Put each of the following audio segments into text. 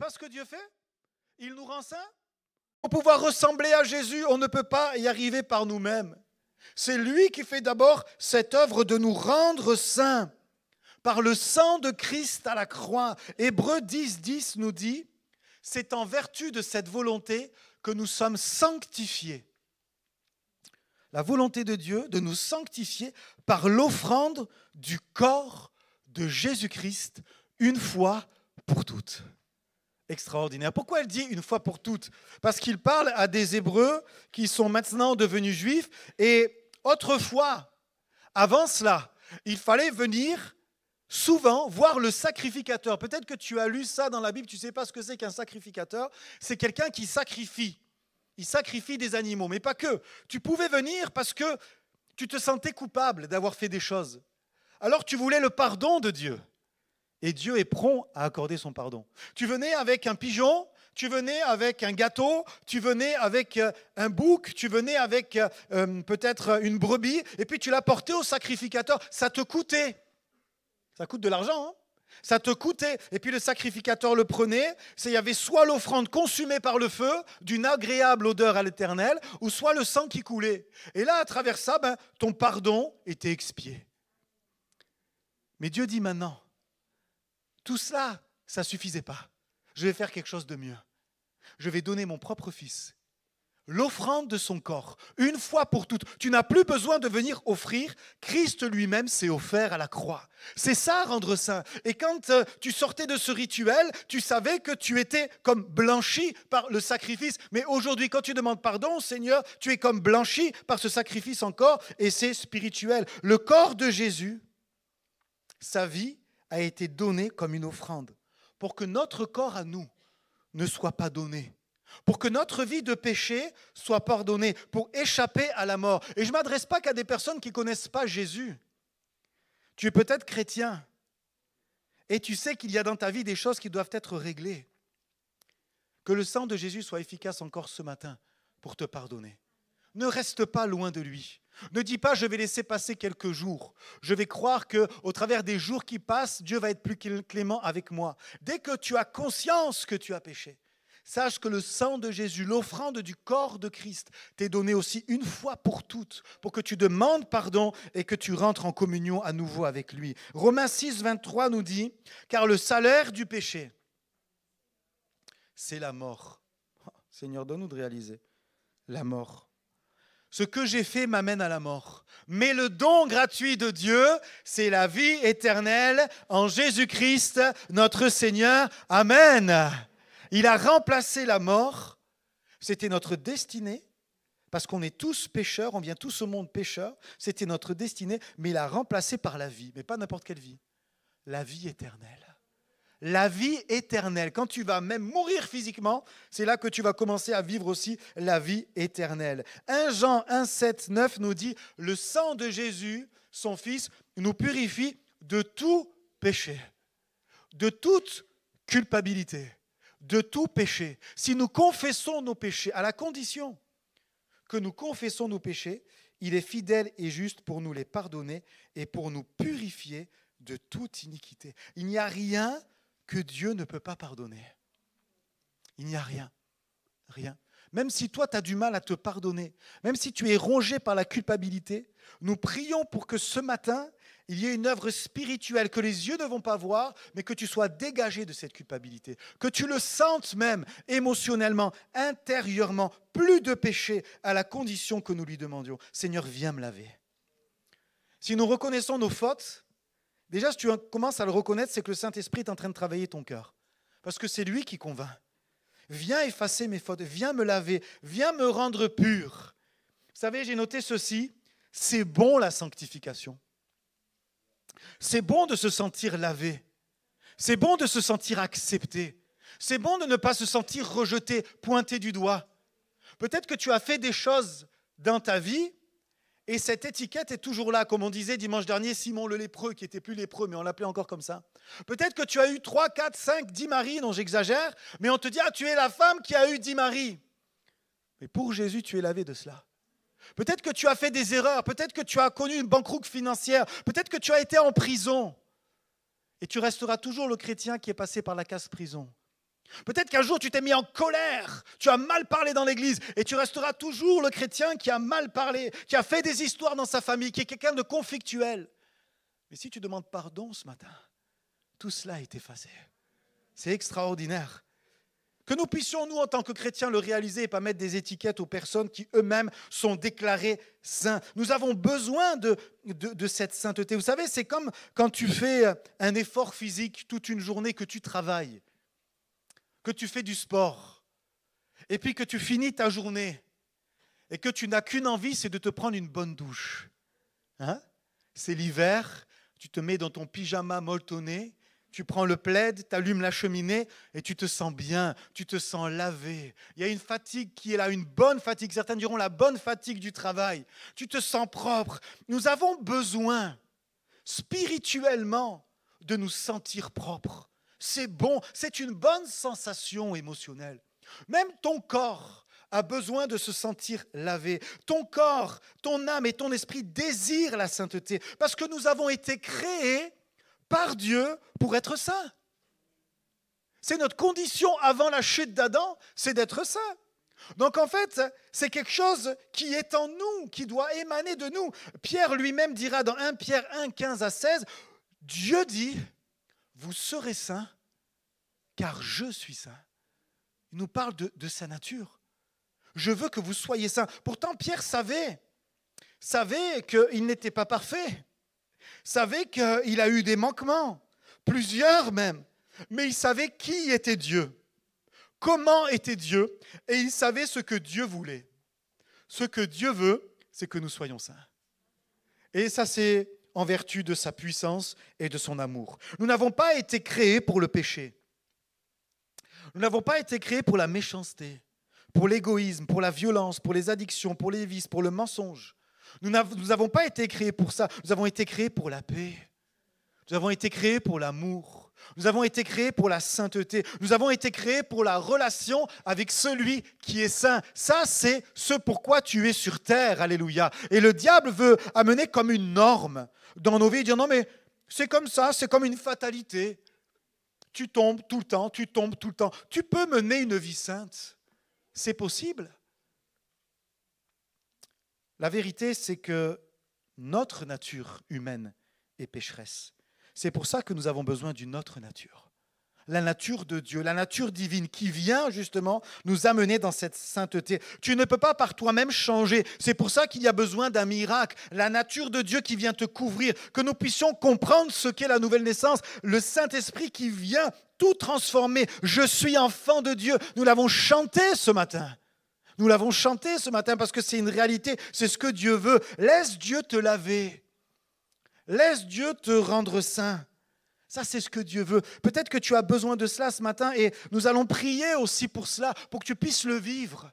pas ce que Dieu fait? Il nous rend saints. Pour pouvoir ressembler à Jésus, on ne peut pas y arriver par nous-mêmes. C'est lui qui fait d'abord cette œuvre de nous rendre saints par le sang de Christ à la croix. Hébreux 10 nous dit, c'est en vertu de cette volonté que nous sommes sanctifiés. La volonté de Dieu de nous sanctifier par l'offrande du corps de Jésus-Christ une fois pour toutes. Extraordinaire. Pourquoi elle dit une fois pour toutes? Parce qu'il parle à des Hébreux qui sont maintenant devenus juifs et autrefois, avant cela, il fallait venir souvent voir le sacrificateur. Peut-être que tu as lu ça dans la Bible, tu ne sais pas ce que c'est qu'un sacrificateur. C'est quelqu'un qui sacrifie. Il sacrifie des animaux, mais pas que. Tu pouvais venir parce que tu te sentais coupable d'avoir fait des choses. Alors tu voulais le pardon de Dieu. Et Dieu est prompt à accorder son pardon. Tu venais avec un pigeon, tu venais avec un gâteau, tu venais avec un bouc, tu venais avec peut-être une brebis, et puis tu l'as porté au sacrificateur. Ça te coûtait. Ça coûte de l'argent, hein? Ça te coûtait. Et puis le sacrificateur le prenait. Il y avait soit l'offrande consumée par le feu, d'une agréable odeur à l'Éternel, ou soit le sang qui coulait. Et là, à travers ça, ton pardon était expié. Mais Dieu dit maintenant, tout cela, ça ne suffisait pas. Je vais faire quelque chose de mieux. Je vais donner mon propre fils, l'offrande de son corps, une fois pour toutes. Tu n'as plus besoin de venir offrir. Christ lui-même s'est offert à la croix. C'est ça, rendre saint. Et quand tu sortais de ce rituel, tu savais que tu étais comme blanchi par le sacrifice. Mais aujourd'hui, quand tu demandes pardon, Seigneur, tu es comme blanchi par ce sacrifice encore, et c'est spirituel. Le corps de Jésus, sa vie, a été donné comme une offrande pour que notre corps à nous ne soit pas donné, pour que notre vie de péché soit pardonnée, pour échapper à la mort. Et je ne m'adresse pas qu'à des personnes qui ne connaissent pas Jésus. Tu es peut-être chrétien et tu sais qu'il y a dans ta vie des choses qui doivent être réglées. Que le sang de Jésus soit efficace encore ce matin pour te pardonner. Ne reste pas loin de lui. Ne dis pas, je vais laisser passer quelques jours. Je vais croire qu'au travers des jours qui passent, Dieu va être plus clément avec moi. Dès que tu as conscience que tu as péché, sache que le sang de Jésus, l'offrande du corps de Christ, t'est donné aussi une fois pour toutes, pour que tu demandes pardon et que tu rentres en communion à nouveau avec lui. Romains 6, 23 nous dit, car le salaire du péché, c'est la mort. Seigneur, donne-nous de réaliser la mort. Ce que j'ai fait m'amène à la mort. Mais le don gratuit de Dieu, c'est la vie éternelle en Jésus-Christ, notre Seigneur. Amen. Il a remplacé la mort. C'était notre destinée, parce qu'on est tous pécheurs, on vient tous au monde pécheurs. C'était notre destinée, mais il a remplacé par la vie. Mais pas n'importe quelle vie. La vie éternelle. La vie éternelle. Quand tu vas même mourir physiquement, c'est là que tu vas commencer à vivre aussi la vie éternelle. 1 Jean 1, 7, 9 nous dit, le sang de Jésus, son Fils, nous purifie de tout péché, de toute culpabilité, de tout péché. Si nous confessons nos péchés, à la condition que nous confessons nos péchés, il est fidèle et juste pour nous les pardonner et pour nous purifier de toute iniquité. Il n'y a rien que Dieu ne peut pas pardonner. Il n'y a rien. Rien. Même si toi, tu as du mal à te pardonner, même si tu es rongé par la culpabilité, nous prions pour que ce matin, il y ait une œuvre spirituelle que les yeux ne vont pas voir, mais que tu sois dégagé de cette culpabilité, que tu le sentes même émotionnellement, intérieurement, plus de péché à la condition que nous lui demandions. Seigneur, viens me laver. Si nous reconnaissons nos fautes, déjà, si tu commences à le reconnaître, c'est que le Saint-Esprit est en train de travailler ton cœur. Parce que c'est lui qui convainc. Viens effacer mes fautes, viens me laver, viens me rendre pur. Vous savez, j'ai noté ceci, c'est bon la sanctification. C'est bon de se sentir lavé. C'est bon de se sentir accepté. C'est bon de ne pas se sentir rejeté, pointé du doigt. Peut-être que tu as fait des choses dans ta vie et cette étiquette est toujours là, comme on disait dimanche dernier, Simon le lépreux, qui n'était plus lépreux, mais on l'appelait encore comme ça. Peut-être que tu as eu 3, 4, 5, 10 maris, non j'exagère, mais on te dit, ah tu es la femme qui a eu 10 maris. Mais pour Jésus, tu es lavé de cela. Peut-être que tu as fait des erreurs, peut-être que tu as connu une banqueroute financière, peut-être que tu as été en prison. Et tu resteras toujours le chrétien qui est passé par la case prison. Peut-être qu'un jour tu t'es mis en colère, tu as mal parlé dans l'église et tu resteras toujours le chrétien qui a mal parlé, qui a fait des histoires dans sa famille, qui est quelqu'un de conflictuel. Mais si tu demandes pardon ce matin, tout cela est effacé. C'est extraordinaire. Que nous puissions, nous, en tant que chrétiens, le réaliser et pas mettre des étiquettes aux personnes qui eux-mêmes sont déclarées saints. Nous avons besoin de cette sainteté. Vous savez, c'est comme quand tu fais un effort physique toute une journée, que tu travailles, que tu fais du sport, et puis que tu finis ta journée, et que tu n'as qu'une envie, c'est de te prendre une bonne douche. Hein? C'est l'hiver, tu te mets dans ton pyjama molletonné, tu prends le plaid, tu allumes la cheminée et tu te sens bien, tu te sens lavé. Il y a une fatigue qui est là, une bonne fatigue. Certains diront la bonne fatigue du travail. Tu te sens propre. Nous avons besoin, spirituellement, de nous sentir propres. C'est bon, c'est une bonne sensation émotionnelle. Même ton corps a besoin de se sentir lavé. Ton corps, ton âme et ton esprit désirent la sainteté parce que nous avons été créés par Dieu pour être saints. C'est notre condition avant la chute d'Adam, c'est d'être saint. Donc en fait, c'est quelque chose qui est en nous, qui doit émaner de nous. Pierre lui-même dira dans 1 Pierre 1, 15 à 16, Dieu dit, vous serez saints, car je suis saint. Il nous parle de sa nature. Je veux que vous soyez saints. Pourtant, Pierre savait qu'il n'était pas parfait. Savait qu'il a eu des manquements, plusieurs même, mais il savait qui était Dieu, comment était Dieu, et il savait ce que Dieu voulait. Ce que Dieu veut, c'est que nous soyons saints. Et ça, c'est en vertu de sa puissance et de son amour. Nous n'avons pas été créés pour le péché. Nous n'avons pas été créés pour la méchanceté, pour l'égoïsme, pour la violence, pour les addictions, pour les vices, pour le mensonge. Nous n'avons pas été créés pour ça. Nous avons été créés pour la paix. Nous avons été créés pour l'amour. Nous avons été créés pour la sainteté. Nous avons été créés pour la relation avec celui qui est saint. Ça, c'est ce pourquoi tu es sur terre. Alléluia. Et le diable veut amener comme une norme dans nos vies, dire non mais c'est comme ça, c'est comme une fatalité. Tu tombes tout le temps, tu tombes tout le temps. Tu peux mener une vie sainte. C'est possible. La vérité, c'est que notre nature humaine est pécheresse. C'est pour ça que nous avons besoin d'une autre nature. La nature de Dieu, la nature divine qui vient justement nous amener dans cette sainteté. Tu ne peux pas par toi-même changer. C'est pour ça qu'il y a besoin d'un miracle. La nature de Dieu qui vient te couvrir, que nous puissions comprendre ce qu'est la nouvelle naissance. Le Saint-Esprit qui vient tout transformer. Je suis enfant de Dieu. Nous l'avons chanté ce matin. Nous l'avons chanté ce matin parce que c'est une réalité, c'est ce que Dieu veut. Laisse Dieu te laver. Laisse Dieu te rendre saint. Ça, c'est ce que Dieu veut. Peut-être que tu as besoin de cela ce matin et nous allons prier aussi pour cela, pour que tu puisses le vivre,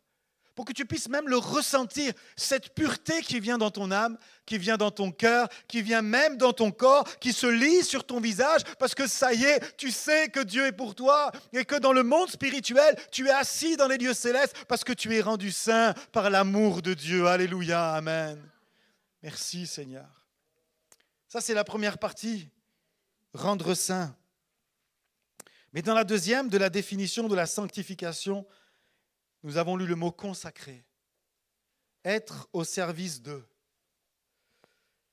pour que tu puisses même le ressentir, cette pureté qui vient dans ton âme, qui vient dans ton cœur, qui vient même dans ton corps, qui se lit sur ton visage, parce que ça y est, tu sais que Dieu est pour toi et que dans le monde spirituel, tu es assis dans les lieux célestes parce que tu es rendu saint par l'amour de Dieu. Alléluia, amen. Merci Seigneur. Ça, c'est la première partie, rendre saint. Mais dans la deuxième, de la définition de la sanctification, nous avons lu le mot consacré. Être au service d'eux.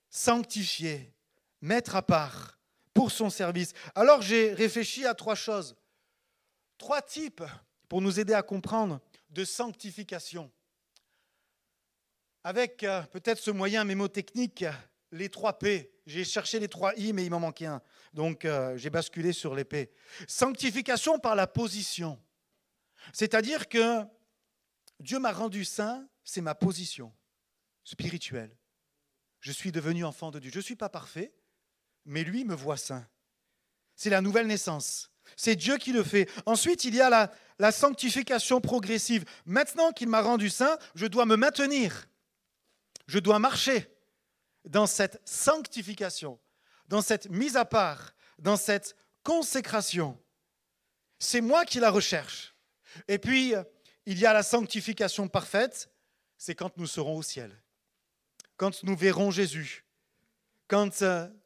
Sanctifier, mettre à part pour son service. Alors j'ai réfléchi à 3 choses. 3 types pour nous aider à comprendre de sanctification. Avec peut-être ce moyen mémotechnique, les 3 P. J'ai cherché les 3 I, mais il m'en manquait un. Donc j'ai basculé sur les P. Sanctification par la position. C'est-à-dire que Dieu m'a rendu saint, c'est ma position spirituelle. Je suis devenu enfant de Dieu. Je ne suis pas parfait, mais lui me voit saint. C'est la nouvelle naissance. C'est Dieu qui le fait. Ensuite, il y a la sanctification progressive. Maintenant qu'il m'a rendu saint, je dois me maintenir. Je dois marcher dans cette sanctification, dans cette mise à part, dans cette consécration. C'est moi qui la recherche. Et puis, il y a la sanctification parfaite, c'est quand nous serons au ciel, quand nous verrons Jésus, quand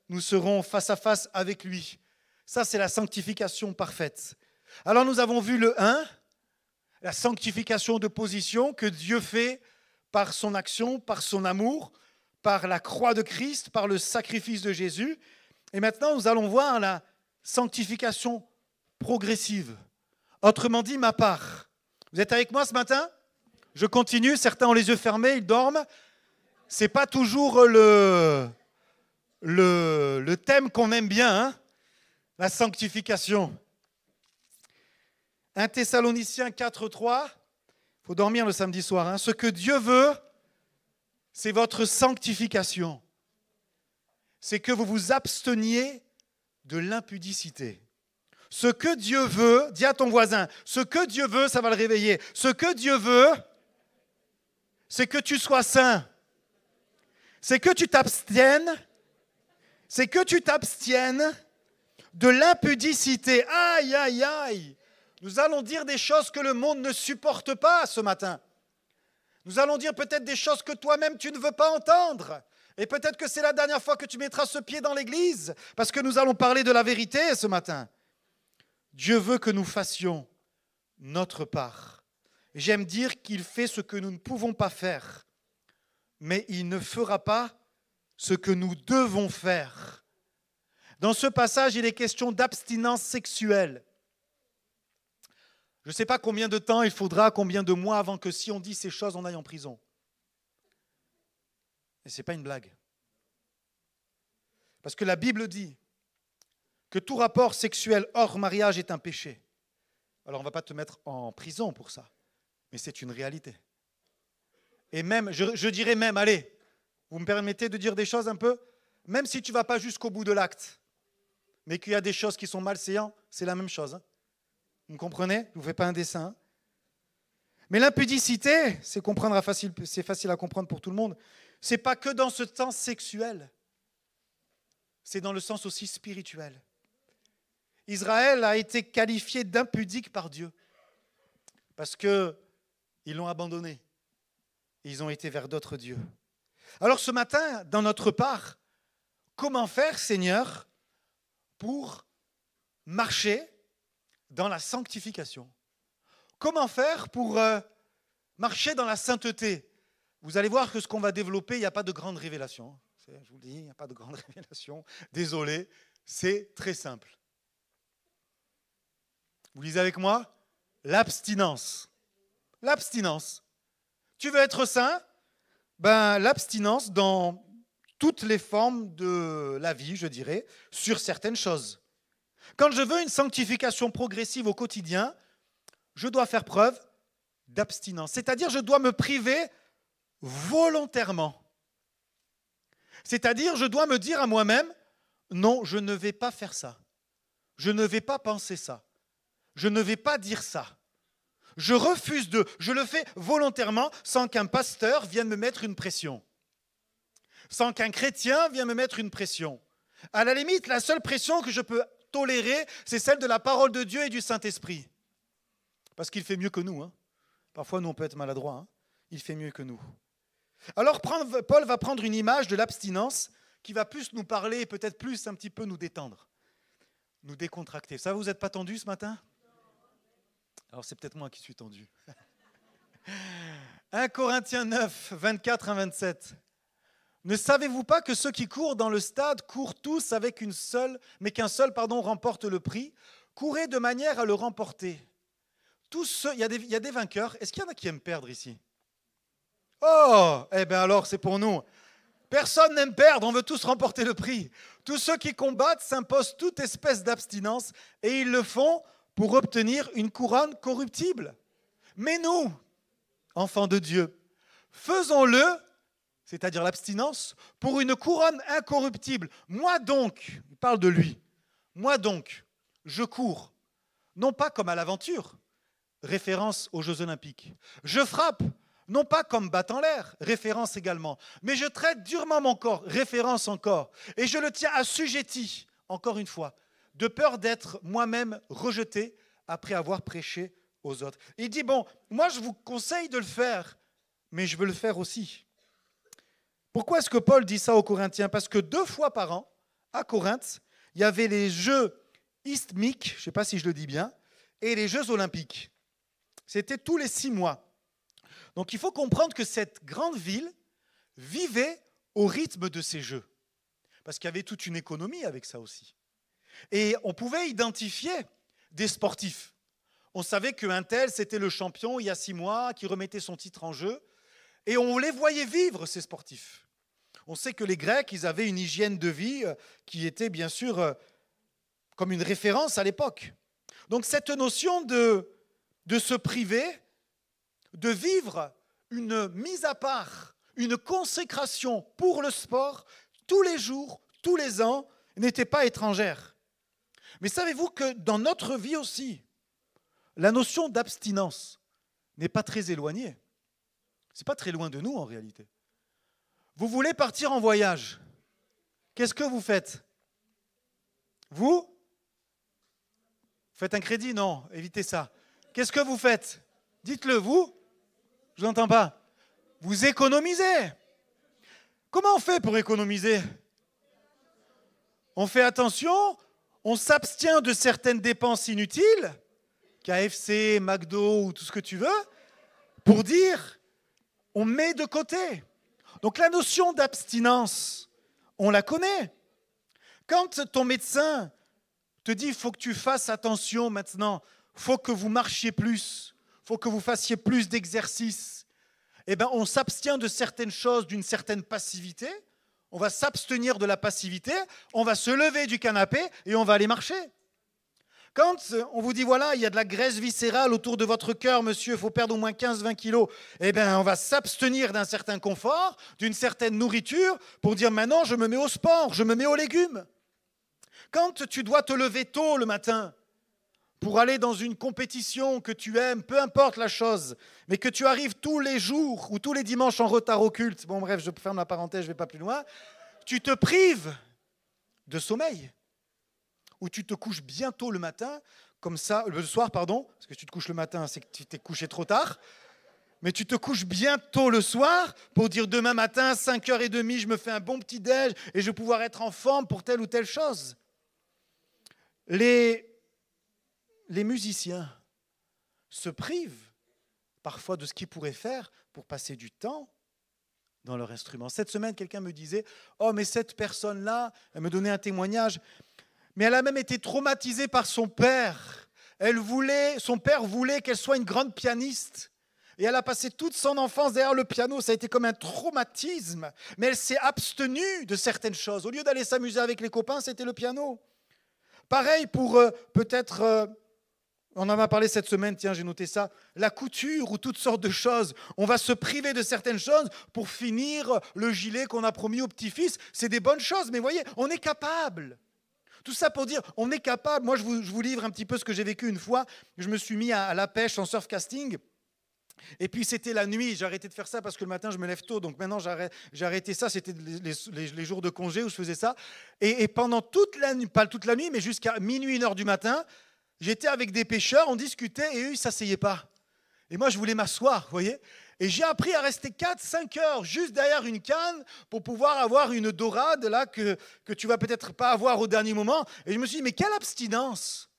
nous serons face à face avec lui. Ça, c'est la sanctification parfaite. Alors nous avons vu le 1, la sanctification de position que Dieu fait par son action, par son amour, par la croix de Christ, par le sacrifice de Jésus. Et maintenant, nous allons voir la sanctification progressive. Autrement dit, ma part. Vous êtes avec moi ce matin? Je continue, certains ont les yeux fermés, ils dorment. Ce n'est pas toujours le thème qu'on aime bien, hein? La sanctification. 1 Thessaloniciens 4,3, il faut dormir le samedi soir. Hein. Ce que Dieu veut, c'est votre sanctification. C'est que vous vous absteniez de l'impudicité. Ce que Dieu veut, dis à ton voisin, ce que Dieu veut, ça va le réveiller. Ce que Dieu veut, c'est que tu sois saint. C'est que tu t'abstiennes. C'est que tu t'abstiennes de l'impudicité. Aïe, aïe, aïe. Nous allons dire des choses que le monde ne supporte pas ce matin. Nous allons dire peut-être des choses que toi-même tu ne veux pas entendre. Et peut-être que c'est la dernière fois que tu mettras ce pied dans l'église, parce que nous allons parler de la vérité ce matin. Dieu veut que nous fassions notre part. J'aime dire qu'il fait ce que nous ne pouvons pas faire, mais il ne fera pas ce que nous devons faire. Dans ce passage, il est question d'abstinence sexuelle. Je ne sais pas combien de temps il faudra, combien de mois avant que si on dit ces choses, on aille en prison. Et ce n'est pas une blague. Parce que la Bible dit que tout rapport sexuel hors mariage est un péché. Alors on ne va pas te mettre en prison pour ça, mais c'est une réalité. Et même, je dirais même, allez, vous me permettez de dire des choses un peu? Même si tu ne vas pas jusqu'au bout de l'acte, mais qu'il y a des choses qui sont malséantes, c'est la même chose. Hein. Vous me comprenez? Je ne vous fais pas un dessin. Hein. Mais l'impudicité, c'est facile à comprendre pour tout le monde. Ce n'est pas que dans ce sens sexuel. C'est dans le sens aussi spirituel. Israël a été qualifié d'impudique par Dieu parce qu'ils l'ont abandonné. Ils ont été vers d'autres dieux. Alors ce matin, dans notre part, comment faire, Seigneur, pour marcher dans la sanctification? Comment faire pour marcher dans la sainteté? Vous allez voir que ce qu'on va développer, il n'y a pas de grande révélation. Je vous le dis, il n'y a pas de grande révélation. Désolé, c'est très simple. Vous lisez avec moi? L'abstinence. L'abstinence. Tu veux être saint? Ben, l'abstinence dans toutes les formes de la vie, je dirais, sur certaines choses. Quand je veux une sanctification progressive au quotidien, je dois faire preuve d'abstinence. C'est-à-dire, je dois me priver volontairement. C'est-à-dire, je dois me dire à moi-même, non, je ne vais pas faire ça. Je ne vais pas penser ça. Je ne vais pas dire ça. Je refuse je le fais volontairement sans qu'un pasteur vienne me mettre une pression. Sans qu'un chrétien vienne me mettre une pression. À la limite, la seule pression que je peux tolérer, c'est celle de la parole de Dieu et du Saint-Esprit. Parce qu'il fait mieux que nous. Hein. Parfois, nous, on peut être maladroits. Hein. Il fait mieux que nous. Alors, Paul va prendre une image de l'abstinence qui va plus nous parler et peut-être plus un petit peu nous détendre, nous décontracter. Ça, vous n'êtes pas tendu ce matin? Alors, c'est peut-être moi qui suis tendu. 1 Corinthiens 9, 24 à 27. Ne savez-vous pas que ceux qui courent dans le stade courent tous avec une seule, mais qu'un seul, remporte le prix? Courez de manière à le remporter. Tous ceux, il y a des vainqueurs. Est-ce qu'il y en a qui aiment perdre ici? Oh, eh bien alors c'est pour nous. Personne n'aime perdre, on veut tous remporter le prix. Tous ceux qui combattent s'imposent toute espèce d'abstinence et ils le font pour obtenir une couronne corruptible. Mais nous, enfants de Dieu, faisons-le, c'est-à-dire l'abstinence, pour une couronne incorruptible. Moi donc, il parle de lui, moi donc, je cours, non pas comme à l'aventure, référence aux Jeux Olympiques. Je frappe, non pas comme battant l'air, référence également, mais je traite durement mon corps, référence encore, et je le tiens assujetti, encore une fois, de peur d'être moi-même rejeté après avoir prêché aux autres. Il dit, bon, moi je vous conseille de le faire, mais je veux le faire aussi. Pourquoi est-ce que Paul dit ça aux Corinthiens? Parce que 2 fois par an, à Corinthe, il y avait les Jeux isthmiques, je ne sais pas si je le dis bien, et les Jeux olympiques. C'était tous les 6 mois. Donc il faut comprendre que cette grande ville vivait au rythme de ces Jeux. Parce qu'il y avait toute une économie avec ça aussi. Et on pouvait identifier des sportifs. On savait qu'un tel, c'était le champion il y a 6 mois, qui remettait son titre en jeu. Et on les voyait vivre, ces sportifs. On sait que les Grecs, ils avaient une hygiène de vie qui était bien sûr comme une référence à l'époque. Donc cette notion de se priver, de vivre une mise à part, une consécration pour le sport, tous les jours, tous les ans, n'était pas étrangère. Mais savez-vous que dans notre vie aussi, la notion d'abstinence n'est pas très éloignée. Ce n'est pas très loin de nous en réalité. Vous voulez partir en voyage. Qu'est-ce que vous faites? Vous faites un crédit? Non, évitez ça. Qu'est-ce que vous faites? Dites-le, vous. Je n'entends pas. Vous économisez. Comment on fait pour économiser? On fait attention, on s'abstient de certaines dépenses inutiles, KFC, McDo ou tout ce que tu veux, pour dire, on met de côté. Donc la notion d'abstinence, on la connaît. Quand ton médecin te dit, il faut que tu fasses attention maintenant, il faut que vous marchiez plus, il faut que vous fassiez plus d'exercices, eh bien, on s'abstient de certaines choses, d'une certaine passivité, on va s'abstenir de la passivité, on va se lever du canapé et on va aller marcher. Quand on vous dit, voilà, il y a de la graisse viscérale autour de votre cœur, monsieur, il faut perdre au moins 15-20 kilos, eh bien, on va s'abstenir d'un certain confort, d'une certaine nourriture, pour dire, maintenant, je me mets au sport, je me mets aux légumes. Quand tu dois te lever tôt le matin pour aller dans une compétition que tu aimes, peu importe la chose, mais que tu arrives tous les jours ou tous les dimanches en retard au culte, bon bref, je ferme la parenthèse, je ne vais pas plus loin, tu te prives de sommeil. Ou tu te couches bien tôt le matin, comme ça, le soir, pardon, parce que si tu te couches le matin, c'est que tu t'es couché trop tard, mais tu te couches bien tôt le soir pour dire demain matin, 5h30, je me fais un bon petit déj et je vais pouvoir être en forme pour telle ou telle chose. Les musiciens se privent parfois de ce qu'ils pourraient faire pour passer du temps dans leur instrument. Cette semaine, quelqu'un me disait, oh mais cette personne-là, elle me donnait un témoignage, mais elle a même été traumatisée par son père. Son père voulait qu'elle soit une grande pianiste. Et elle a passé toute son enfance derrière le piano. Ça a été comme un traumatisme. Mais elle s'est abstenue de certaines choses. Au lieu d'aller s'amuser avec les copains, c'était le piano. Pareil pour peut-être, on en a parlé cette semaine, tiens, j'ai noté ça, la couture ou toutes sortes de choses. On va se priver de certaines choses pour finir le gilet qu'on a promis au petit-fils. C'est des bonnes choses, mais voyez, on est capable. Tout ça pour dire, on est capable. Moi, je vous livre un petit peu ce que j'ai vécu une fois. Je me suis mis à la pêche en surfcasting. Et puis, c'était la nuit. J'ai arrêté de faire ça parce que le matin, je me lève tôt. Donc maintenant, j'ai arrêté ça. C'était les jours de congé où je faisais ça. Et pendant toute la nuit, pas toute la nuit, mais jusqu'à minuit, 1h du matin, j'étais avec des pêcheurs, on discutait et eux, ils ne s'asseyaient pas. Et moi, je voulais m'asseoir, vous voyez. Et j'ai appris à rester 4-5 heures juste derrière une canne pour pouvoir avoir une dorade là que tu vas peut-être pas avoir au dernier moment. Et je me suis dit, mais quelle abstinence!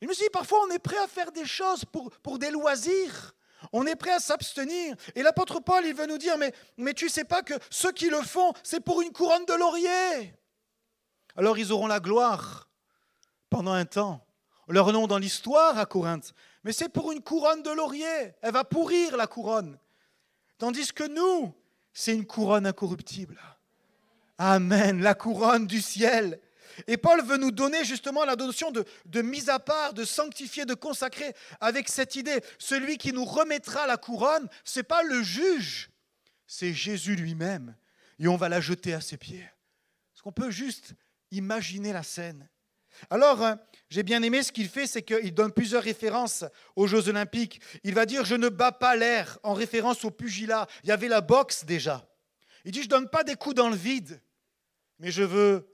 Et je me suis dit, parfois on est prêt à faire des choses pour des loisirs. On est prêt à s'abstenir. Et l'apôtre Paul, il veut nous dire, mais tu ne sais pas que ceux qui le font, c'est pour une couronne de laurier. Alors ils auront la gloire pendant un temps. Leur nom dans l'histoire à Corinthe. Mais c'est pour une couronne de laurier. Elle va pourrir la couronne. Tandis que nous, c'est une couronne incorruptible. Amen, la couronne du ciel. Et Paul veut nous donner justement la notion de mise à part, de sanctifier, de consacrer, avec cette idée. Celui qui nous remettra la couronne, ce n'est pas le juge, c'est Jésus lui-même. Et on va la jeter à ses pieds. Est-ce qu'on peut juste imaginer la scène? Alors, j'ai bien aimé ce qu'il fait, c'est qu'il donne plusieurs références aux Jeux Olympiques. Il va dire « je ne bats pas l'air » en référence au pugilat. Il y avait la boxe déjà. Il dit « je ne donne pas des coups dans le vide, mais je veux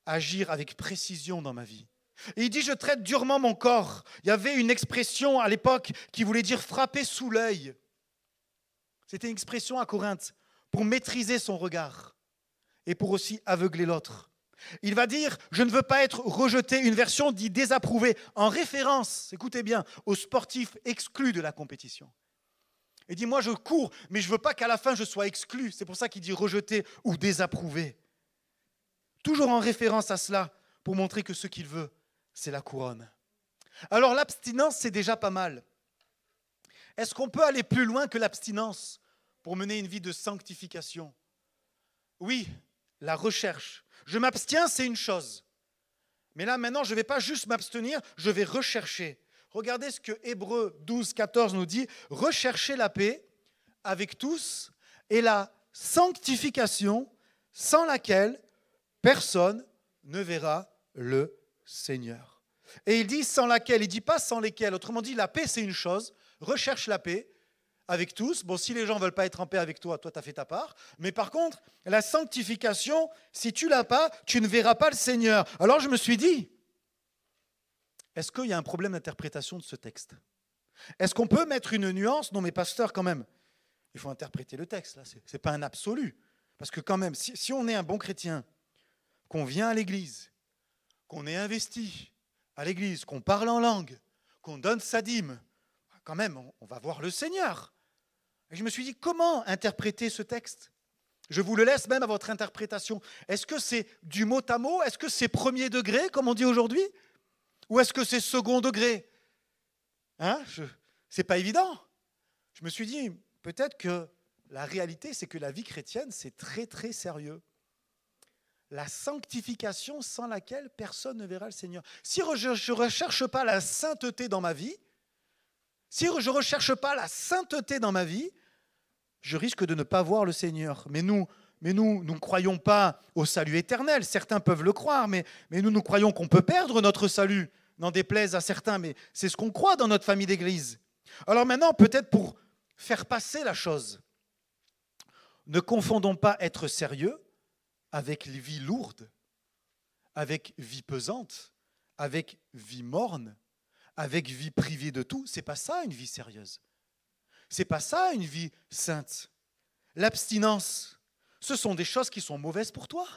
agir avec précision dans ma vie. » Et il dit « je traite durement mon corps ». Il y avait une expression à l'époque qui voulait dire « frapper sous l'œil ». C'était une expression à Corinthe pour maîtriser son regard et pour aussi aveugler l'autre. Il va dire « je ne veux pas être rejeté », une version dit « désapprouvé », en référence, écoutez bien, aux sportifs exclus de la compétition. Il dit « moi je cours, mais je ne veux pas qu'à la fin je sois exclu ». C'est pour ça qu'il dit « rejeté » ou « désapprouvé ». Toujours en référence à cela, pour montrer que ce qu'il veut, c'est la couronne. Alors l'abstinence, c'est déjà pas mal. Est-ce qu'on peut aller plus loin que l'abstinence pour mener une vie de sanctification? Oui, la recherche. Je m'abstiens, c'est une chose. Mais là, maintenant, je ne vais pas juste m'abstenir, je vais rechercher. Regardez ce que Hébreux 12, 14 nous dit. Recherchez la paix avec tous et la sanctification sans laquelle personne ne verra le Seigneur. Et il dit sans laquelle, il ne dit pas sans lesquels. Autrement dit, la paix, c'est une chose. Recherche la paix avec tous. Bon, si les gens ne veulent pas être en paix avec toi, toi, tu as fait ta part. Mais par contre, la sanctification, si tu ne l'as pas, tu ne verras pas le Seigneur. Alors je me suis dit, est-ce qu'il y a un problème d'interprétation de ce texte? Est-ce qu'on peut mettre une nuance? Non, mais pasteur, quand même, il faut interpréter le texte. Là, ce n'est pas un absolu. Parce que quand même, si on est un bon chrétien, qu'on vient à l'église, qu'on est investi à l'église, qu'on parle en langue, qu'on donne sa dîme, quand même, on va voir le Seigneur. Et je me suis dit, comment interpréter ce texte? Je vous le laisse même à votre interprétation. Est-ce que c'est du mot à mot? Est-ce que c'est premier degré, comme on dit aujourd'hui? Ou est-ce que c'est second degré? C'est pas évident. Je me suis dit, peut-être que la réalité, c'est que la vie chrétienne, c'est très, très sérieux. La sanctification sans laquelle personne ne verra le Seigneur. Si je ne recherche pas la sainteté dans ma vie, si je ne recherche pas la sainteté dans ma vie, je risque de ne pas voir le Seigneur. Mais nous ne croyons pas au salut éternel. Certains peuvent le croire, mais nous croyons qu'on peut perdre notre salut. N'en déplaise à certains, mais c'est ce qu'on croit dans notre famille d'église. Alors maintenant, peut-être pour faire passer la chose, ne confondons pas être sérieux avec vie lourde, avec vie pesante, avec vie morne, avec vie privée de tout. C'est pas ça une vie sérieuse. C'est pas ça une vie sainte. L'abstinence, ce sont des choses qui sont mauvaises pour toi.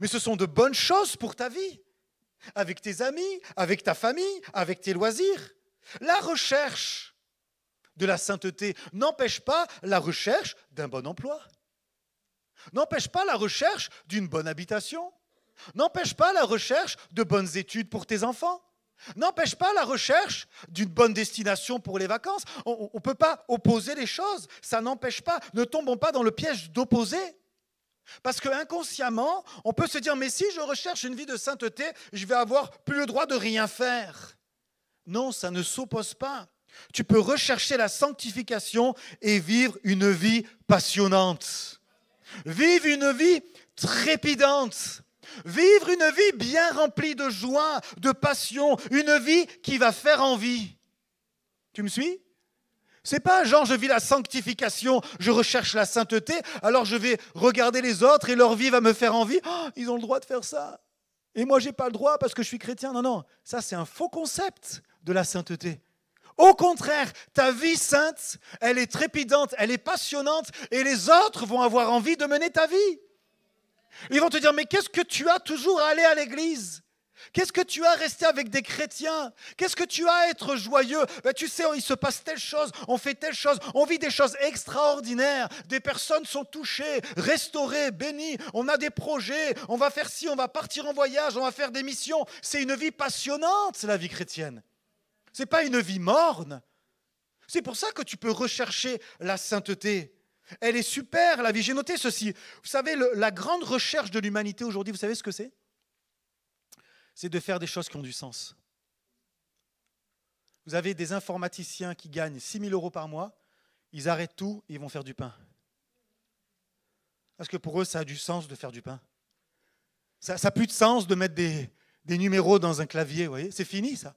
Mais ce sont de bonnes choses pour ta vie. Avec tes amis, avec ta famille, avec tes loisirs. La recherche de la sainteté n'empêche pas la recherche d'un bon emploi. N'empêche pas la recherche d'une bonne habitation. N'empêche pas la recherche de bonnes études pour tes enfants. N'empêche pas la recherche d'une bonne destination pour les vacances. On ne peut pas opposer les choses. Ça n'empêche pas. Ne tombons pas dans le piège d'opposer. Parce qu'inconsciemment, on peut se dire, mais si je recherche une vie de sainteté, je vais avoir plus le droit de rien faire. Non, ça ne s'oppose pas. Tu peux rechercher la sanctification et vivre une vie passionnante. Vivre une vie trépidante. Vivre une vie bien remplie de joie, de passion, une vie qui va faire envie. Tu me suis ? C'est pas genre je vis la sanctification, je recherche la sainteté, alors je vais regarder les autres et leur vie va me faire envie. Oh, ils ont le droit de faire ça. Et moi, j'ai pas le droit parce que je suis chrétien. Non, non, ça c'est un faux concept de la sainteté. Au contraire, ta vie sainte, elle est trépidante, elle est passionnante et les autres vont avoir envie de mener ta vie. Ils vont te dire, mais qu'est-ce que tu as toujours à aller à l'église ? Qu'est-ce que tu as à rester avec des chrétiens ? Qu'est-ce que tu as à être joyeux ? Ben, tu sais, il se passe telle chose, on fait telle chose, on vit des choses extraordinaires, des personnes sont touchées, restaurées, bénies, on a des projets, on va faire ci, on va partir en voyage, on va faire des missions. C'est une vie passionnante, la vie chrétienne. Ce n'est pas une vie morne. C'est pour ça que tu peux rechercher la sainteté. Elle est super, la vie. J'ai noté ceci. Vous savez, la grande recherche de l'humanité aujourd'hui, vous savez ce que c'est ? C'est de faire des choses qui ont du sens. Vous avez des informaticiens qui gagnent 6 000 € par mois, ils arrêtent tout et ils vont faire du pain. Parce que pour eux, ça a du sens de faire du pain. Ça n'a plus de sens de mettre des numéros dans un clavier, vous voyez, c'est fini ça.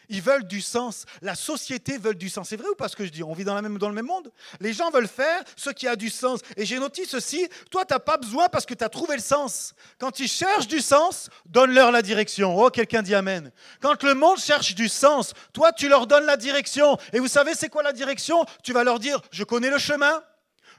Ils veulent du sens. La société veut du sens. C'est vrai ou pas ce que je dis ? On vit dans le même monde. Les gens veulent faire ce qui a du sens. Et j'ai noté ceci, toi, tu n'as pas besoin parce que tu as trouvé le sens. Quand ils cherchent du sens, donne-leur la direction. Oh, quelqu'un dit amen. Quand le monde cherche du sens, toi, tu leur donnes la direction. Et vous savez, c'est quoi la direction ? Tu vas leur dire, je connais le chemin,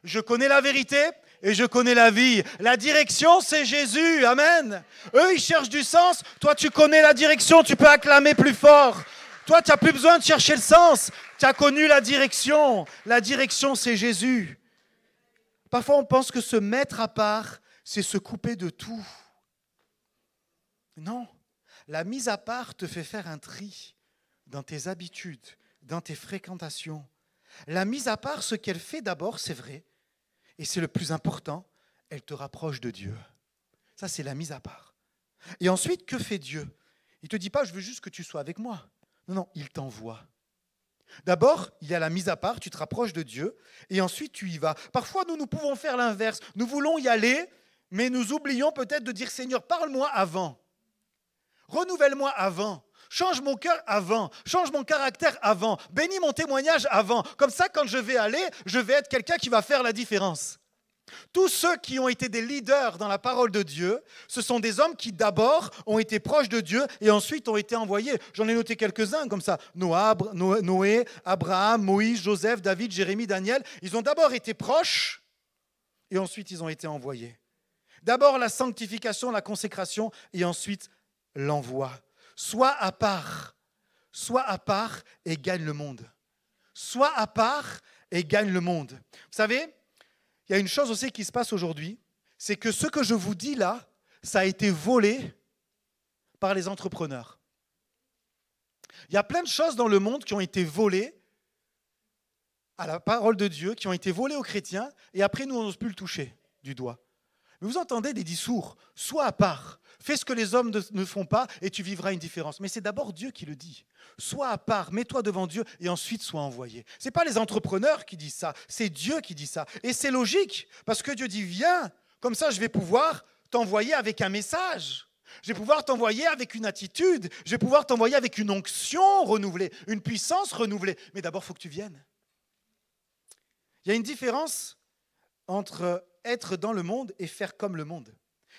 je connais la vérité, et je connais la vie. La direction, c'est Jésus. Amen. Eux, ils cherchent du sens. Toi, tu connais la direction. Tu peux acclamer plus fort. Toi, tu n'as plus besoin de chercher le sens. Tu as connu la direction. La direction, c'est Jésus. Parfois, on pense que se mettre à part, c'est se couper de tout. Non. La mise à part te fait faire un tri dans tes habitudes, dans tes fréquentations. La mise à part, ce qu'elle fait d'abord, c'est vrai, et c'est le plus important, elle te rapproche de Dieu. Ça, c'est la mise à part. Et ensuite, que fait Dieu? Il ne te dit pas, je veux juste que tu sois avec moi. Non, non, il t'envoie. D'abord, il y a la mise à part, tu te rapproches de Dieu, et ensuite tu y vas. Parfois, nous pouvons faire l'inverse. Nous voulons y aller, mais nous oublions peut-être de dire, Seigneur, parle-moi avant. Renouvelle-moi avant. Change mon cœur avant. Change mon caractère avant. Bénis mon témoignage avant. Comme ça, quand je vais aller, je vais être quelqu'un qui va faire la différence. Tous ceux qui ont été des leaders dans la parole de Dieu, ce sont des hommes qui d'abord ont été proches de Dieu et ensuite ont été envoyés. J'en ai noté quelques-uns comme ça. Noé, Abraham, Moïse, Joseph, David, Jérémie, Daniel. Ils ont d'abord été proches et ensuite ils ont été envoyés. D'abord la sanctification, la consécration et ensuite l'envoi. Sois à part et gagne le monde. Sois à part et gagne le monde. Vous savez, il y a une chose aussi qui se passe aujourd'hui, c'est que ce que je vous dis là, ça a été volé par les entrepreneurs. Il y a plein de choses dans le monde qui ont été volées à la parole de Dieu, qui ont été volées aux chrétiens, et après nous, on n'ose plus le toucher du doigt. Mais vous entendez des discours, sois à part, fais ce que les hommes ne font pas et tu vivras une différence. Mais c'est d'abord Dieu qui le dit. Sois à part, mets-toi devant Dieu et ensuite sois envoyé. Ce n'est pas les entrepreneurs qui disent ça, c'est Dieu qui dit ça. Et c'est logique, parce que Dieu dit, viens, comme ça je vais pouvoir t'envoyer avec un message. Je vais pouvoir t'envoyer avec une attitude, je vais pouvoir t'envoyer avec une onction renouvelée, une puissance renouvelée. Mais d'abord, il faut que tu viennes. Il y a une différence entre être dans le monde et faire comme le monde.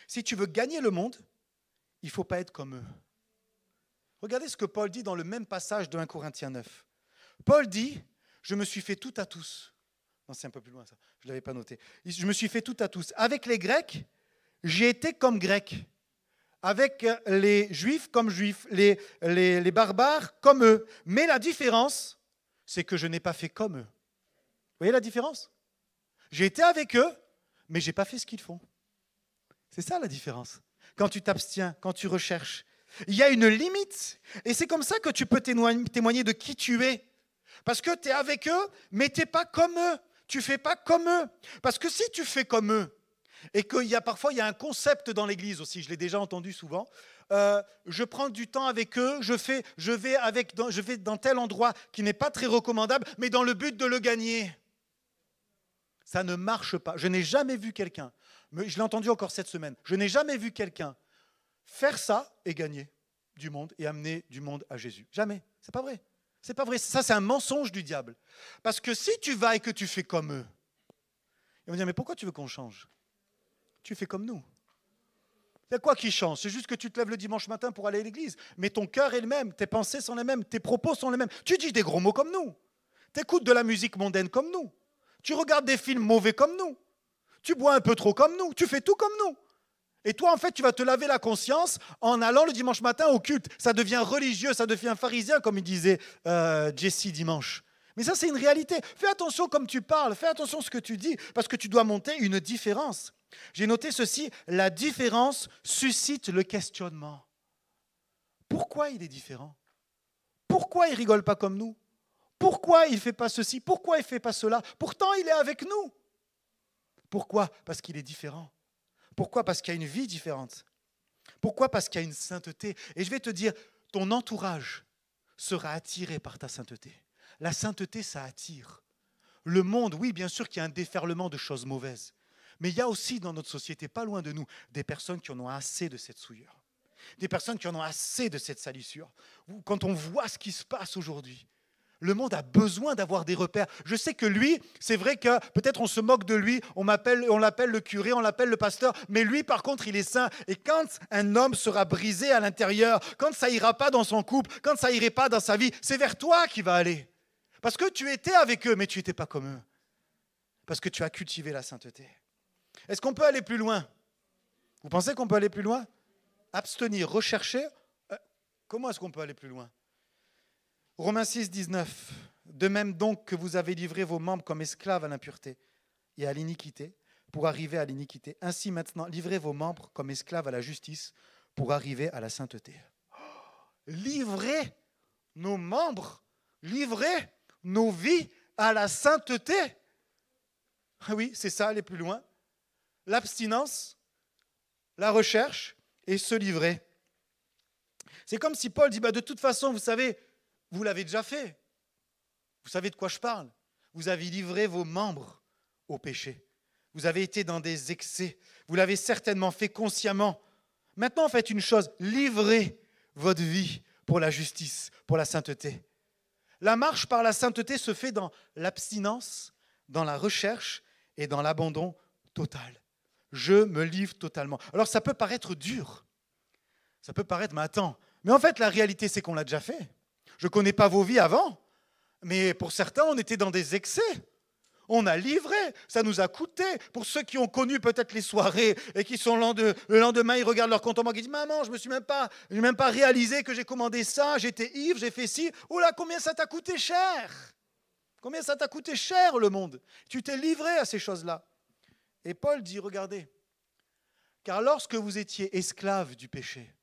Si tu veux gagner le monde, il ne faut pas être comme eux. Regardez ce que Paul dit dans le même passage de 1 Corinthiens 9. Paul dit, je me suis fait tout à tous. Non, c'est un peu plus loin ça, je ne l'avais pas noté. Je me suis fait tout à tous. Avec les Grecs, j'ai été comme Grec. Avec les Juifs comme Juifs, les barbares comme eux. Mais la différence, c'est que je n'ai pas fait comme eux. Vous voyez la différence? J'ai été avec eux, mais je n'ai pas fait ce qu'ils font. C'est ça la différence. Quand tu t'abstiens, quand tu recherches, il y a une limite. Et c'est comme ça que tu peux témoigner de qui tu es. Parce que tu es avec eux, mais tu n'es pas comme eux. Tu ne fais pas comme eux. Parce que si tu fais comme eux, et parfois il y a un concept dans l'église aussi, je l'ai déjà entendu souvent, je prends du temps avec eux, je vais dans tel endroit qui n'est pas très recommandable, mais dans le but de le gagner. Ça ne marche pas. Je n'ai jamais vu quelqu'un, mais je l'ai entendu encore cette semaine, je n'ai jamais vu quelqu'un faire ça et gagner du monde et amener du monde à Jésus. Jamais. C'est pas vrai. C'est pas vrai. Ça, c'est un mensonge du diable. Parce que si tu vas et que tu fais comme eux, ils vont dire, mais pourquoi tu veux qu'on change? Tu fais comme nous. Il y a quoi qui change? C'est juste que tu te lèves le dimanche matin pour aller à l'église, mais ton cœur est le même, tes pensées sont les mêmes, tes propos sont les mêmes. Tu dis des gros mots comme nous. Tu écoutes de la musique mondaine comme nous. Tu regardes des films mauvais comme nous. Tu bois un peu trop comme nous. Tu fais tout comme nous. Et toi, en fait, tu vas te laver la conscience en allant le dimanche matin au culte. Ça devient religieux, ça devient pharisien, comme il disait Jesse dimanche. Mais ça, c'est une réalité. Fais attention comme tu parles, fais attention à ce que tu dis, parce que tu dois monter une différence. J'ai noté ceci, la différence suscite le questionnement. Pourquoi il est différent? Pourquoi il ne rigole pas comme nous? Pourquoi il ne fait pas ceci? Pourquoi il ne fait pas cela? Pourtant, il est avec nous. Pourquoi? Parce qu'il est différent. Pourquoi? Parce qu'il y a une vie différente. Pourquoi? Parce qu'il y a une sainteté. Et je vais te dire, ton entourage sera attiré par ta sainteté. La sainteté, ça attire. Le monde, oui, bien sûr qu'il y a un déferlement de choses mauvaises. Mais il y a aussi dans notre société, pas loin de nous, des personnes qui en ont assez de cette souillure. Des personnes qui en ont assez de cette salissure. Quand on voit ce qui se passe aujourd'hui, le monde a besoin d'avoir des repères. Je sais que lui, c'est vrai que peut-être on se moque de lui, on l'appelle le curé, on l'appelle le pasteur, mais lui, par contre, il est saint. Et quand un homme sera brisé à l'intérieur, quand ça ira pas dans son couple, quand ça irait pas dans sa vie, c'est vers toi qu'il va aller. Parce que tu étais avec eux, mais tu n'étais pas comme eux. Parce que tu as cultivé la sainteté. Est-ce qu'on peut aller plus loin? Vous pensez qu'on peut aller plus loin? Abstenir, rechercher. Comment est-ce qu'on peut aller plus loin? Romains 6, 19. De même donc que vous avez livré vos membres comme esclaves à l'impureté et à l'iniquité, pour arriver à l'iniquité. Ainsi maintenant, livrez vos membres comme esclaves à la justice, pour arriver à la sainteté. Livrer nos membres, livrer nos vies à la sainteté. Oui, c'est ça, aller plus loin. L'abstinence, la recherche et se livrer. C'est comme si Paul dit, de toute façon, vous savez, vous l'avez déjà fait. Vous savez de quoi je parle. Vous avez livré vos membres au péché. Vous avez été dans des excès. Vous l'avez certainement fait consciemment. Maintenant, faites une chose, livrez votre vie pour la justice, pour la sainteté. La marche par la sainteté se fait dans l'abstinence, dans la recherche et dans l'abandon total. Je me livre totalement. Alors ça peut paraître dur. Ça peut paraître, mais attends. Mais en fait, la réalité, c'est qu'on l'a déjà fait. Je ne connais pas vos vies avant, mais pour certains, on était dans des excès. On a livré, ça nous a coûté. Pour ceux qui ont connu peut-être les soirées et qui sont le lendemain, ils regardent leur compte en banque et disent « Maman, je me suis même pas réalisé que j'ai commandé ça, j'étais ivre, j'ai fait ci. Oh là, combien ça t'a coûté cher? Combien ça t'a coûté cher le monde? Tu t'es livré à ces choses-là. » Et Paul dit « Regardez, car lorsque vous étiez esclaves du péché,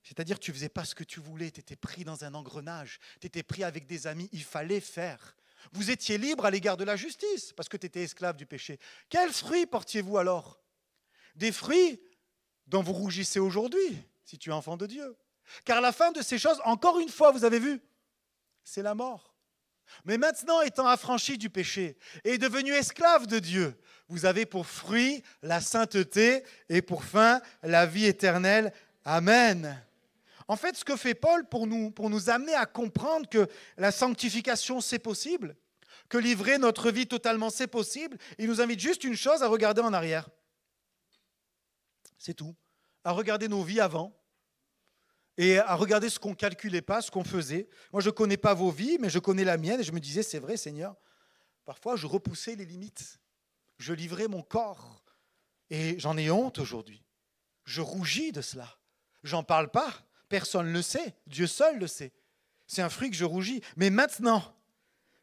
c'est-à-dire que tu ne faisais pas ce que tu voulais, tu étais pris dans un engrenage, tu étais pris avec des amis, il fallait faire. Vous étiez libre à l'égard de la justice, parce que tu étais esclave du péché. Quels fruits portiez-vous alors? Des fruits dont vous rougissez aujourd'hui, si tu es enfant de Dieu. Car la fin de ces choses, encore une fois, vous avez vu, c'est la mort. Mais maintenant, étant affranchi du péché et devenu esclave de Dieu, vous avez pour fruit la sainteté et pour fin la vie éternelle. Amen. En fait, ce que fait Paul pour nous amener à comprendre que la sanctification, c'est possible, que livrer notre vie totalement, c'est possible, il nous invite juste une chose, à regarder en arrière. C'est tout. À regarder nos vies avant et à regarder ce qu'on ne calculait pas, ce qu'on faisait. Moi, je ne connais pas vos vies, mais je connais la mienne et je me disais, c'est vrai, Seigneur, parfois je repoussais les limites. Je livrais mon corps et j'en ai honte aujourd'hui. Je rougis de cela. J'en parle pas. Personne ne le sait, Dieu seul le sait. C'est un fruit que je rougis. Mais maintenant,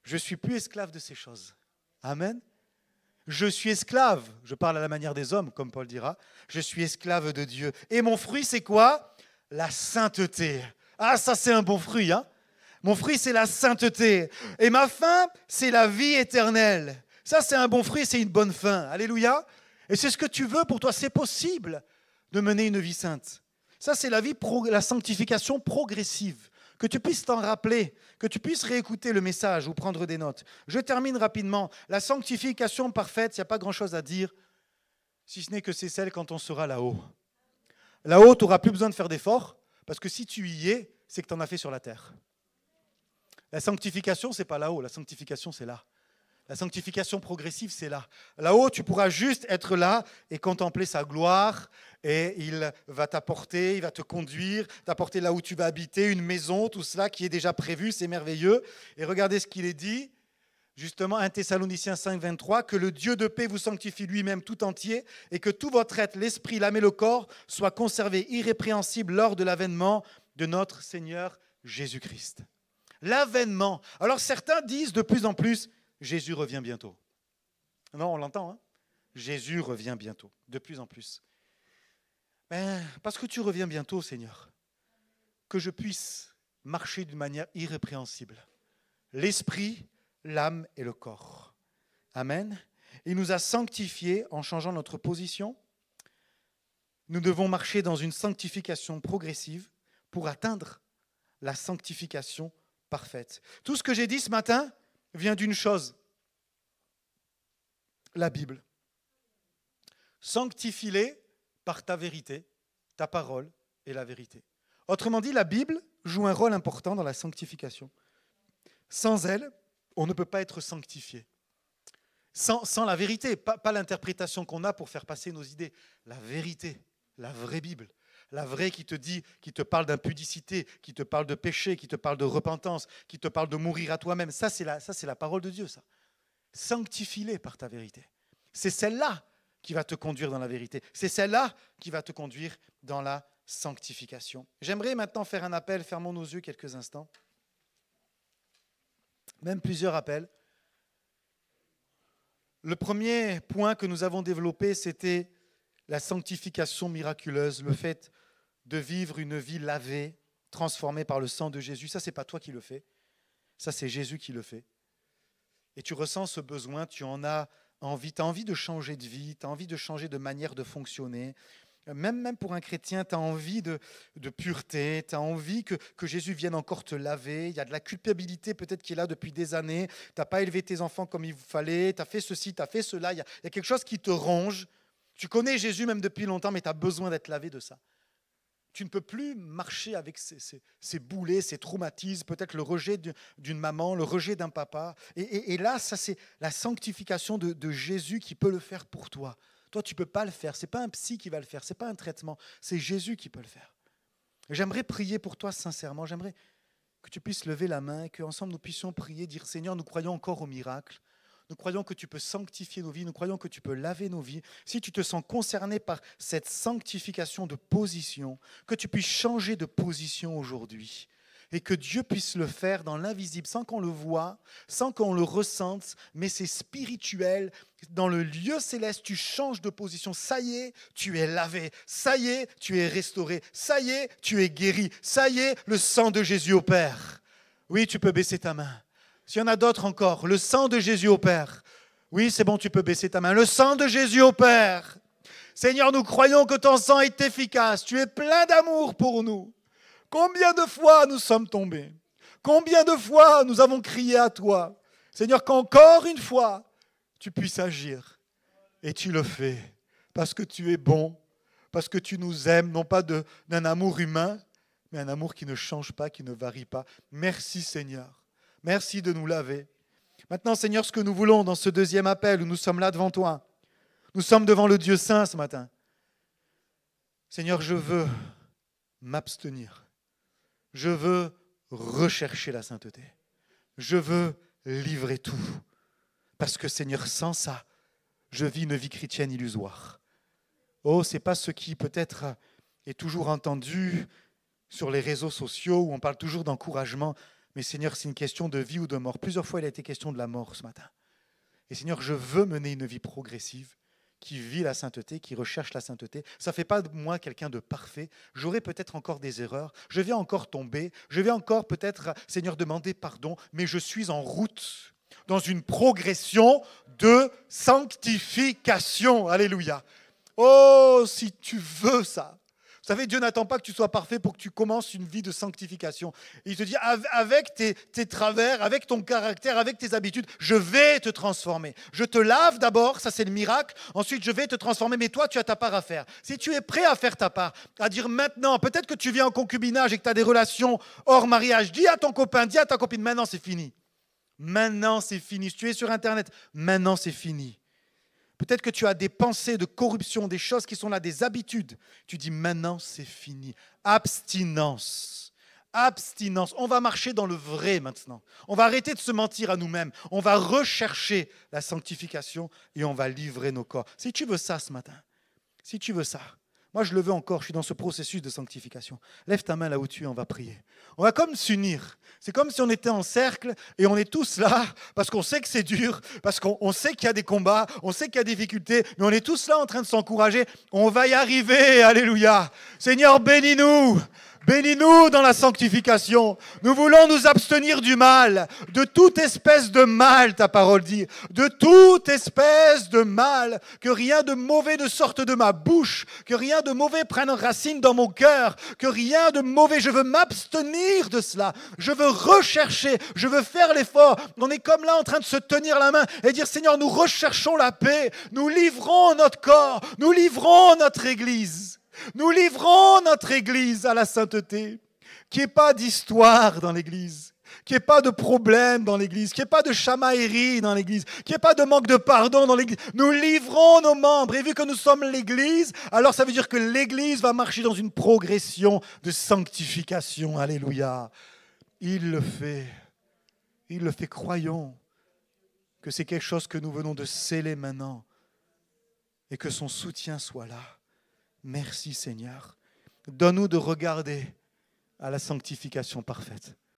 je ne suis plus esclave de ces choses. Amen. Je suis esclave, je parle à la manière des hommes, comme Paul dira, je suis esclave de Dieu. Et mon fruit, c'est quoi? La sainteté. Ah, ça c'est un bon fruit, hein? Mon fruit, c'est la sainteté. Et ma fin, c'est la vie éternelle. Ça, c'est un bon fruit, c'est une bonne fin. Alléluia. Et c'est ce que tu veux pour toi. C'est possible de mener une vie sainte. Ça, c'est la sanctification progressive. Que tu puisses t'en rappeler, que tu puisses réécouter le message ou prendre des notes. Je termine rapidement. La sanctification parfaite, il n'y a pas grand-chose à dire, si ce n'est que c'est celle quand on sera là-haut. Là-haut, tu n'auras plus besoin de faire d'efforts, parce que si tu y es, c'est que tu en as fait sur la terre. La sanctification, ce n'est pas là-haut, la sanctification, c'est là. La sanctification progressive, c'est là. Là-haut, tu pourras juste être là et contempler sa gloire. Et il va t'apporter, il va te conduire, t'apporter là où tu vas habiter, une maison, tout cela qui est déjà prévu, c'est merveilleux. Et regardez ce qu'il est dit, justement, 1 Thessaloniciens 5, 23, que le Dieu de paix vous sanctifie lui-même tout entier et que tout votre être, l'esprit, l'âme et le corps soient conservés irrépréhensibles lors de l'avènement de notre Seigneur Jésus-Christ. L'avènement. Alors certains disent de plus en plus, Jésus revient bientôt. Non, on l'entend, hein? Jésus revient bientôt, de plus en plus. Parce que tu reviens bientôt, Seigneur, que je puisse marcher d'une manière irrépréhensible. L'esprit, l'âme et le corps. Amen. Il nous a sanctifiés en changeant notre position. Nous devons marcher dans une sanctification progressive pour atteindre la sanctification parfaite. Tout ce que j'ai dit ce matin vient d'une chose, la Bible. Sanctifie-les par ta vérité, ta parole et la vérité. Autrement dit, la Bible joue un rôle important dans la sanctification. Sans elle, on ne peut pas être sanctifié. Sans la vérité, pas l'interprétation qu'on a pour faire passer nos idées. La vérité, la vraie Bible. La vraie qui te dit, qui te parle d'impudicité, qui te parle de péché, qui te parle de repentance, qui te parle de mourir à toi-même. Ça, c'est la parole de Dieu, ça. Sanctifie-les par ta vérité. C'est celle-là qui va te conduire dans la vérité. C'est celle-là qui va te conduire dans la sanctification. J'aimerais maintenant faire un appel, fermons nos yeux quelques instants. Même plusieurs appels. Le premier point que nous avons développé, c'était la sanctification miraculeuse, le fait de vivre une vie lavée, transformée par le sang de Jésus. Ça, ce n'est pas toi qui le fais. Ça, c'est Jésus qui le fait. Et tu ressens ce besoin, tu en as envie, tu as envie de changer de vie, tu as envie de changer de manière de fonctionner. Même pour un chrétien, tu as envie de pureté, tu as envie que Jésus vienne encore te laver. Il y a de la culpabilité peut-être qui est là depuis des années. Tu n'as pas élevé tes enfants comme il fallait, tu as fait ceci, tu as fait cela. Il y a quelque chose qui te ronge. Tu connais Jésus même depuis longtemps, mais tu as besoin d'être lavé de ça. Tu ne peux plus marcher avec ces boulets, ces traumatismes, peut-être le rejet d'une maman, le rejet d'un papa. Et là, ça c'est la sanctification de Jésus qui peut le faire pour toi. Toi, tu ne peux pas le faire. Ce n'est pas un psy qui va le faire. Ce n'est pas un traitement. C'est Jésus qui peut le faire. J'aimerais prier pour toi sincèrement. J'aimerais que tu puisses lever la main et qu'ensemble nous puissions prier, dire Seigneur, nous croyons encore au miracle. Nous croyons que tu peux sanctifier nos vies. Nous croyons que tu peux laver nos vies. Si tu te sens concerné par cette sanctification de position, que tu puisses changer de position aujourd'hui. Et que Dieu puisse le faire dans l'invisible, sans qu'on le voie, sans qu'on le ressente, mais c'est spirituel. Dans le lieu céleste, tu changes de position. Ça y est, tu es lavé. Ça y est, tu es restauré. Ça y est, tu es guéri. Ça y est, le sang de Jésus opère. Oui, tu peux baisser ta main. S'il y en a d'autres encore, le sang de Jésus opère. Oui, c'est bon, tu peux baisser ta main. Le sang de Jésus opère. Seigneur, nous croyons que ton sang est efficace. Tu es plein d'amour pour nous. Combien de fois nous sommes tombés? Combien de fois nous avons crié à toi? Seigneur, qu'encore une fois, tu puisses agir. Et tu le fais. Parce que tu es bon. Parce que tu nous aimes, non pas d'un amour humain, mais un amour qui ne change pas, qui ne varie pas. Merci Seigneur. Merci de nous laver. Maintenant, Seigneur, ce que nous voulons dans ce deuxième appel où nous sommes là devant toi, nous sommes devant le Dieu saint ce matin. Seigneur, je veux m'abstenir. Je veux rechercher la sainteté. Je veux livrer tout. Parce que Seigneur, sans ça, je vis une vie chrétienne illusoire. Oh, ce n'est pas ce qui peut-être est toujours entendu sur les réseaux sociaux où on parle toujours d'encouragement. Mais Seigneur, c'est une question de vie ou de mort. Plusieurs fois, il a été question de la mort ce matin. Et Seigneur, je veux mener une vie progressive qui vit la sainteté, qui recherche la sainteté. Ça ne fait pas de moi quelqu'un de parfait. J'aurai peut-être encore des erreurs. Je vais encore tomber. Je vais encore peut-être, Seigneur, demander pardon. Mais je suis en route dans une progression de sanctification. Alléluia. Oh, si tu veux ça. Vous savez, Dieu n'attend pas que tu sois parfait pour que tu commences une vie de sanctification. Il te dit, avec tes travers, avec ton caractère, avec tes habitudes, je vais te transformer. Je te lave d'abord, ça c'est le miracle. Ensuite, je vais te transformer, mais toi, tu as ta part à faire. Si tu es prêt à faire ta part, à dire maintenant, peut-être que tu viens en concubinage et que tu as des relations hors mariage, dis à ton copain, dis à ta copine, maintenant c'est fini. Maintenant c'est fini. Si tu es sur Internet, maintenant c'est fini. Peut-être que tu as des pensées de corruption, des choses qui sont là, des habitudes. Tu dis maintenant c'est fini. Abstinence. Abstinence. On va marcher dans le vrai maintenant. On va arrêter de se mentir à nous-mêmes. On va rechercher la sanctification et on va livrer nos corps. Si tu veux ça ce matin, si tu veux ça, moi je le veux encore, je suis dans ce processus de sanctification. Lève ta main là où tu es, on va prier. On va comme s'unir. C'est comme si on était en cercle et on est tous là parce qu'on sait que c'est dur, parce qu'on sait qu'il y a des combats, on sait qu'il y a des difficultés, mais on est tous là en train de s'encourager. On va y arriver, alléluia. Seigneur, bénis-nous. Bénis-nous dans la sanctification. Nous voulons nous abstenir du mal, de toute espèce de mal, ta parole dit, de toute espèce de mal, que rien de mauvais ne sorte de ma bouche, que rien de mauvais prenne racine dans mon cœur, que rien de mauvais, je veux m'abstenir de cela, je veux rechercher, je veux faire l'effort. On est comme là en train de se tenir la main et dire, Seigneur, nous recherchons la paix, nous livrons notre corps, nous livrons notre Église. Nous livrons notre Église à la sainteté, qu'il n'y ait pas d'histoire dans l'Église, qu'il n'y ait pas de problème dans l'Église, qu'il n'y ait pas de chamaillerie dans l'Église, qu'il n'y ait pas de manque de pardon dans l'Église. Nous livrons nos membres et vu que nous sommes l'Église, alors ça veut dire que l'Église va marcher dans une progression de sanctification. Alléluia. Il le fait, croyons que c'est quelque chose que nous venons de sceller maintenant. et que son soutien soit là. Merci Seigneur. Donne-nous de regarder à la sanctification parfaite.